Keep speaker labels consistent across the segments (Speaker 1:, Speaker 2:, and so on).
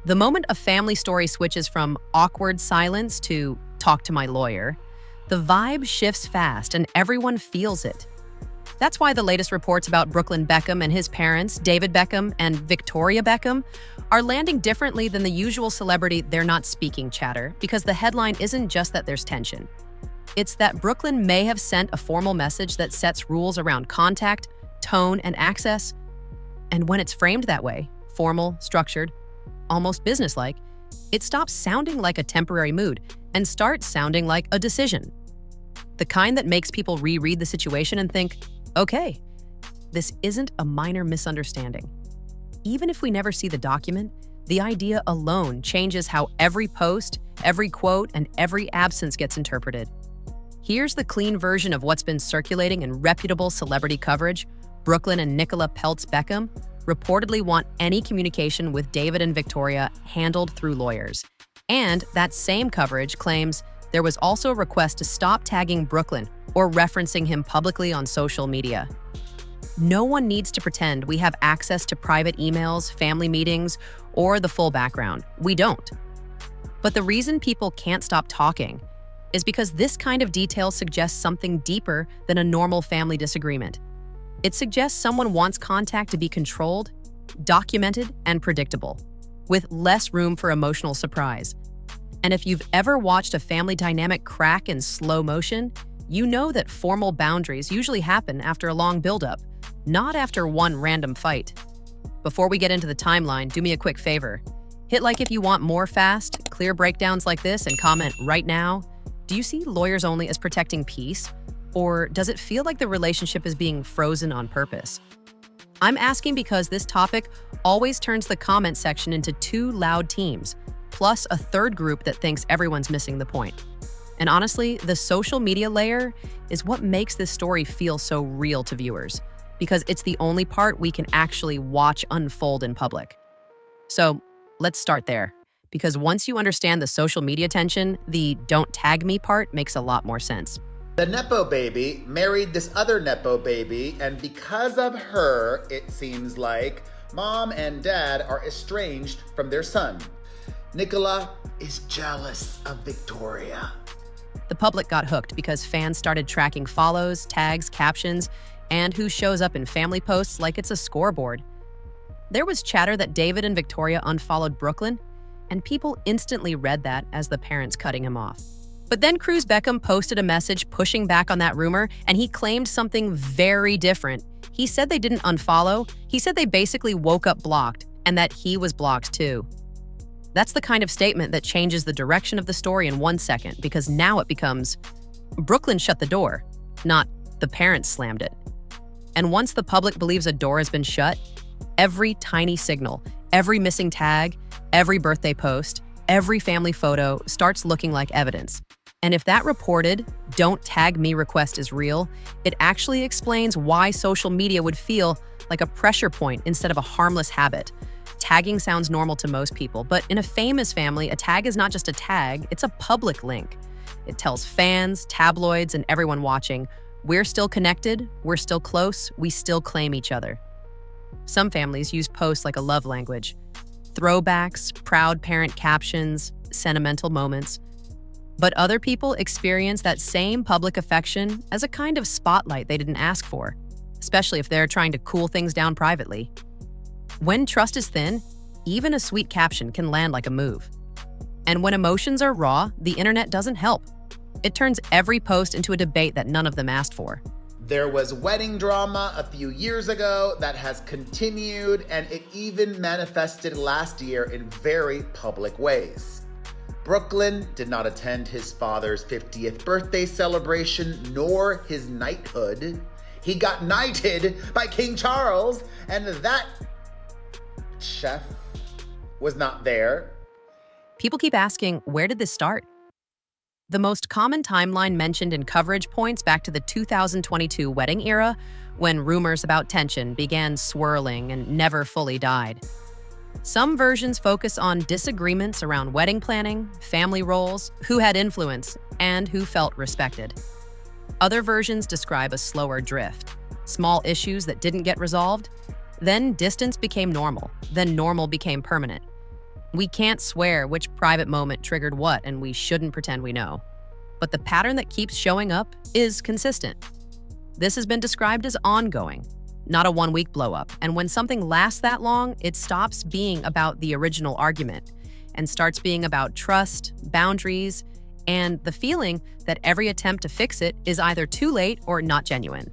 Speaker 1: The moment a family story switches from awkward silence to talk to my lawyer, the vibe shifts fast and everyone feels it. That's why the latest reports about Brooklyn Beckham and his parents, David Beckham and Victoria Beckham, are landing differently than the usual celebrity they're not speaking chatter, because the headline isn't just that there's tension. It's that Brooklyn may have sent a formal message that sets rules around contact, tone, and access. And when it's framed that way, formal, structured, almost businesslike, it stops sounding like a temporary mood and starts sounding like a decision. The kind that makes people reread the situation and think, okay, this isn't a minor misunderstanding. Even if we never see the document, the idea alone changes how every post, every quote, and every absence gets interpreted. Here's the clean version of what's been circulating in reputable celebrity coverage. Brooklyn and Nicola Peltz Beckham reportedly want any communication with David and Victoria handled through lawyers. And that same coverage claims there was also a request to stop tagging Brooklyn or referencing him publicly on social media. No one needs to pretend we have access to private emails, family meetings, or the full background. We don't. But the reason people can't stop talking is because this kind of detail suggests something deeper than a normal family disagreement. It suggests someone wants contact to be controlled, documented, and predictable, with less room for emotional surprise. And if you've ever watched a family dynamic crack in slow motion, you know that formal boundaries usually happen after a long buildup, not after one random fight. Before we get into the timeline, do me a quick favor. Hit like if you want more fast, clear breakdowns like this, and comment right now. Do you see lawyers only as protecting peace? Or does it feel like the relationship is being frozen on purpose? I'm asking because this topic always turns the comment section into two loud teams, plus a third group that thinks everyone's missing the point. And honestly, the social media layer is what makes this story feel so real to viewers, because it's the only part we can actually watch unfold in public. So let's start there, because once you understand the social media tension, the don't tag me part makes a lot more sense.
Speaker 2: The Nepo baby married this other Nepo baby, and because of her, it seems like mom and dad are estranged from their son. Nicola is jealous of Victoria.
Speaker 1: The public got hooked because fans started tracking follows, tags, captions, and who shows up in family posts like it's a scoreboard. There was chatter that David and Victoria unfollowed Brooklyn, and people instantly read that as the parents cutting him off. But then Cruz Beckham posted a message pushing back on that rumor, and he claimed something very different. He said they didn't unfollow. He said they basically woke up blocked, and that he was blocked too. That's the kind of statement that changes the direction of the story in 1 second, because now it becomes, Brooklyn shut the door, not the parents slammed it. And once the public believes a door has been shut, every tiny signal, every missing tag, every birthday post, every family photo starts looking like evidence. And if that reported, don't tag me request is real, it actually explains why social media would feel like a pressure point instead of a harmless habit. Tagging sounds normal to most people, but in a famous family, a tag is not just a tag, it's a public link. It tells fans, tabloids, and everyone watching, we're still connected, we're still close, we still claim each other. Some families use posts like a love language. Throwbacks, proud parent captions, sentimental moments. But other people experience that same public affection as a kind of spotlight they didn't ask for, especially if they're trying to cool things down privately. When trust is thin, even a sweet caption can land like a move. And when emotions are raw, the internet doesn't help. It turns every post into a debate that none of them asked for.
Speaker 2: There was wedding drama a few years ago that has continued, and it even manifested last year in very public ways. Brooklyn did not attend his father's 50th birthday celebration nor his knighthood. He got knighted by King Charles, and that chef was not there.
Speaker 1: People keep asking, where did this start? The most common timeline mentioned in coverage points back to the 2022 wedding era, when rumors about tension began swirling and never fully died. Some versions focus on disagreements around wedding planning, family roles, who had influence, and who felt respected. Other versions describe a slower drift, small issues that didn't get resolved, then distance became normal, then normal became permanent. We can't swear which private moment triggered what, and we shouldn't pretend we know. But the pattern that keeps showing up is consistent. This has been described as ongoing, not a one-week blow-up. And when something lasts that long, it stops being about the original argument and starts being about trust, boundaries, and the feeling that every attempt to fix it is either too late or not genuine.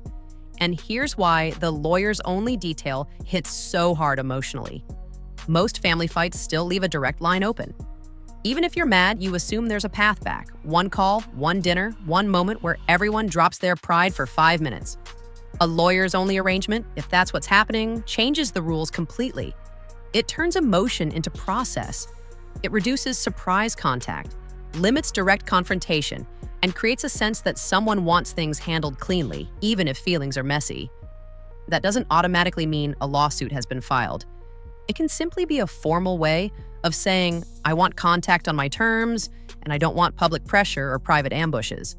Speaker 1: And here's why the lawyer's only detail hits so hard emotionally. Most family fights still leave a direct line open. Even if you're mad, you assume there's a path back. One call, one dinner, one moment where everyone drops their pride for 5 minutes. A lawyer's only arrangement, if that's what's happening, changes the rules completely. It turns emotion into process. It reduces surprise contact, limits direct confrontation, and creates a sense that someone wants things handled cleanly, even if feelings are messy. That doesn't automatically mean a lawsuit has been filed. It can simply be a formal way of saying, I want contact on my terms, and I don't want public pressure or private ambushes.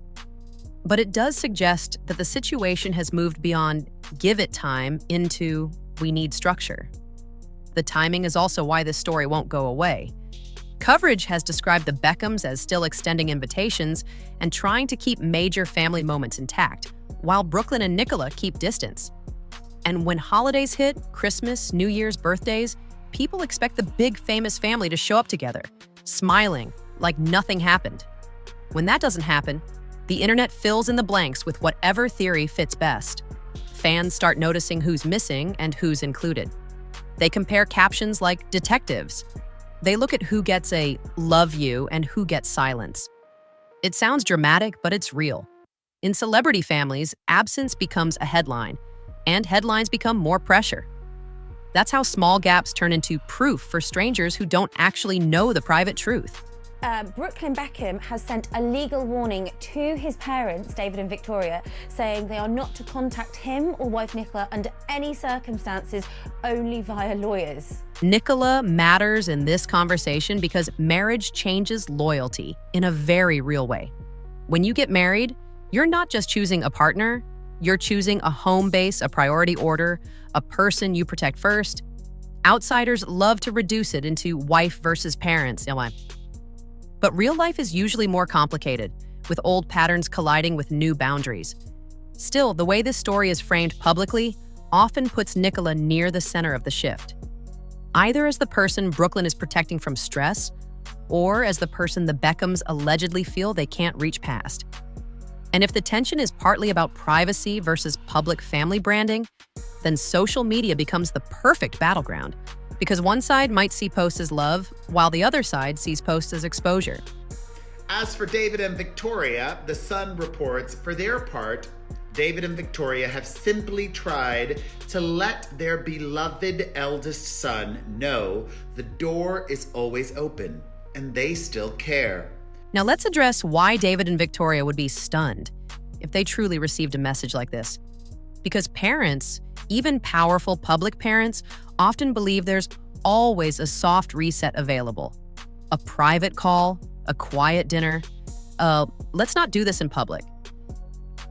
Speaker 1: But it does suggest that the situation has moved beyond give it time into we need structure. The timing is also why this story won't go away. Coverage has described the Beckhams as still extending invitations and trying to keep major family moments intact, while Brooklyn and Nicola keep distance. And when holidays hit, Christmas, New Year's, birthdays, people expect the big famous family to show up together, smiling like nothing happened. When that doesn't happen, the internet fills in the blanks with whatever theory fits best. Fans start noticing who's missing and who's included. They compare captions like detectives. They look at who gets a love you and who gets silence. It sounds dramatic, but it's real. In celebrity families, absence becomes a headline, and headlines become more pressure. That's how small gaps turn into proof for strangers who don't actually know the private truth.
Speaker 3: Brooklyn Beckham has sent a legal warning to his parents, David and Victoria, saying they are not to contact him or wife Nicola under any circumstances, only via lawyers.
Speaker 1: Nicola matters in this conversation because marriage changes loyalty in a very real way. When you get married, you're not just choosing a partner, you're choosing a home base, a priority order, a person you protect first. Outsiders love to reduce it into wife versus parents. But real life is usually more complicated, with old patterns colliding with new boundaries. Still, the way this story is framed publicly often puts Nicola near the center of the shift. Either as the person Brooklyn is protecting from stress, or as the person the Beckhams allegedly feel they can't reach past. And if the tension is partly about privacy versus public family branding, then social media becomes the perfect battleground, because one side might see posts as love, while the other side sees posts as exposure.
Speaker 2: As for David and Victoria, The Sun reports, for their part, David and Victoria have simply tried to let their beloved eldest son know the door is always open, and they still care.
Speaker 1: Now let's address why David and Victoria would be stunned if they truly received a message like this. Because parents, even powerful public parents, often believe there's always a soft reset available. A private call, a quiet dinner. Let's not do this in public.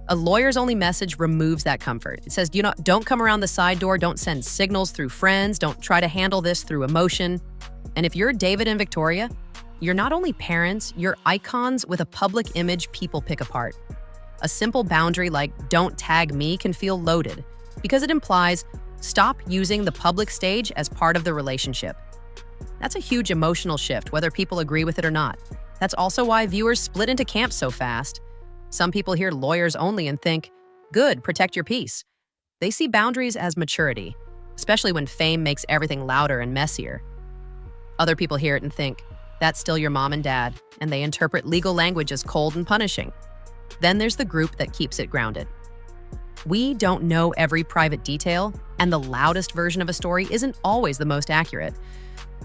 Speaker 1: A lawyer's only message removes that comfort. It says, don't come around the side door, don't send signals through friends, don't try to handle this through emotion. And if you're David and Victoria, you're not only parents, you're icons with a public image people pick apart. A simple boundary like don't tag me can feel loaded because it implies stop using the public stage as part of the relationship. That's a huge emotional shift, whether people agree with it or not. That's also why viewers split into camps so fast. Some people hear lawyers only and think, good, protect your peace. They see boundaries as maturity, especially when fame makes everything louder and messier. Other people hear it and think, that's still your mom and dad, and they interpret legal language as cold and punishing. Then there's the group that keeps it grounded. We don't know every private detail, and the loudest version of a story isn't always the most accurate.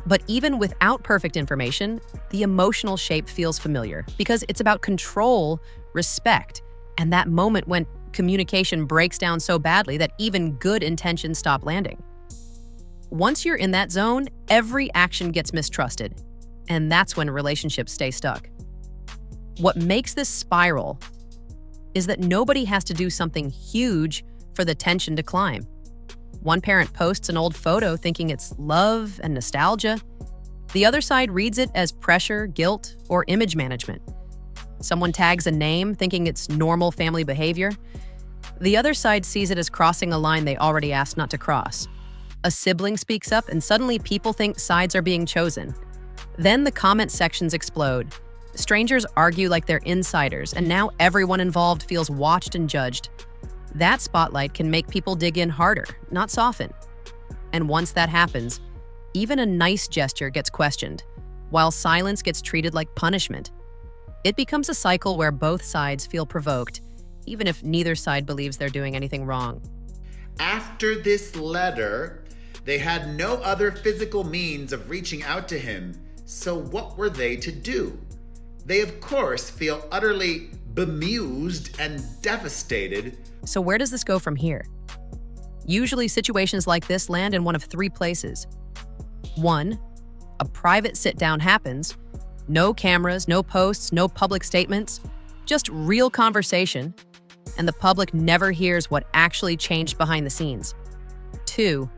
Speaker 1: But even without perfect information, the emotional shape feels familiar because it's about control, respect, and that moment when communication breaks down so badly that even good intentions stop landing. Once you're in that zone, every action gets mistrusted, and that's when relationships stay stuck. What makes this spiral is that nobody has to do something huge for the tension to climb. One parent posts an old photo thinking it's love and nostalgia, The other side reads it as pressure, guilt, or image management. Someone tags a name thinking it's normal family behavior. The other side sees it as crossing a line they already asked not to cross. A sibling speaks up and suddenly people think sides are being chosen. Then the comment sections explode. Strangers argue like they're insiders, and now everyone involved feels watched and judged. That spotlight can make people dig in harder, not soften. And once that happens, even a nice gesture gets questioned, while silence gets treated like punishment. It becomes a cycle where both sides feel provoked, even if neither side believes they're doing anything wrong.
Speaker 2: After this letter, they had no other physical means of reaching out to him, so what were they to do? They, of course, feel utterly bemused and devastated.
Speaker 1: So where does this go from here? Usually situations like this land in one of three places. 1, a private sit-down happens. No cameras, no posts, no public statements, just real conversation, and the public never hears what actually changed behind the scenes. 2,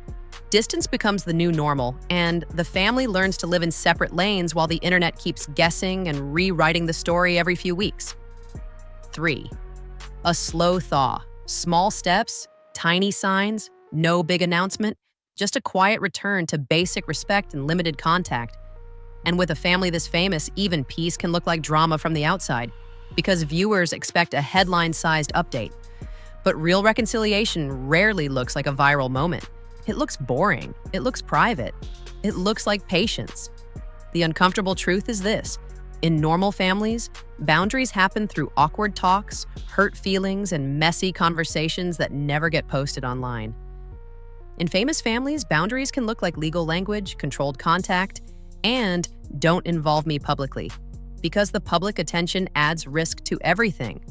Speaker 1: distance becomes the new normal, and the family learns to live in separate lanes while the internet keeps guessing and rewriting the story every few weeks. 3, a slow thaw, small steps, tiny signs, no big announcement, just a quiet return to basic respect and limited contact. And with a family this famous, even peace can look like drama from the outside, because viewers expect a headline-sized update. But real reconciliation rarely looks like a viral moment. It looks boring. It looks private. It looks like patience. The uncomfortable truth is this: in normal families, boundaries happen through awkward talks, hurt feelings, and messy conversations that never get posted online. In famous families, boundaries can look like legal language, controlled contact, and don't involve me publicly, because the public attention adds risk to everything.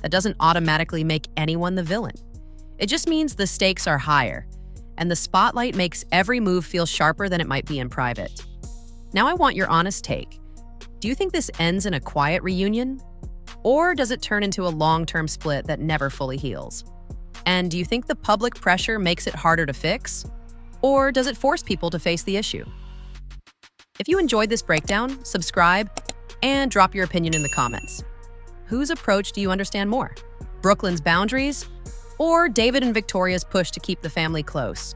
Speaker 1: That doesn't automatically make anyone the villain. It just means the stakes are higher, and the spotlight makes every move feel sharper than it might be in private. Now I want your honest take. Do you think this ends in a quiet reunion? Or does it turn into a long-term split that never fully heals? And do you think the public pressure makes it harder to fix? Or does it force people to face the issue? If you enjoyed this breakdown, subscribe and drop your opinion in the comments. Whose approach do you understand more? Brooklyn's boundaries or David and Victoria's push to keep the family close?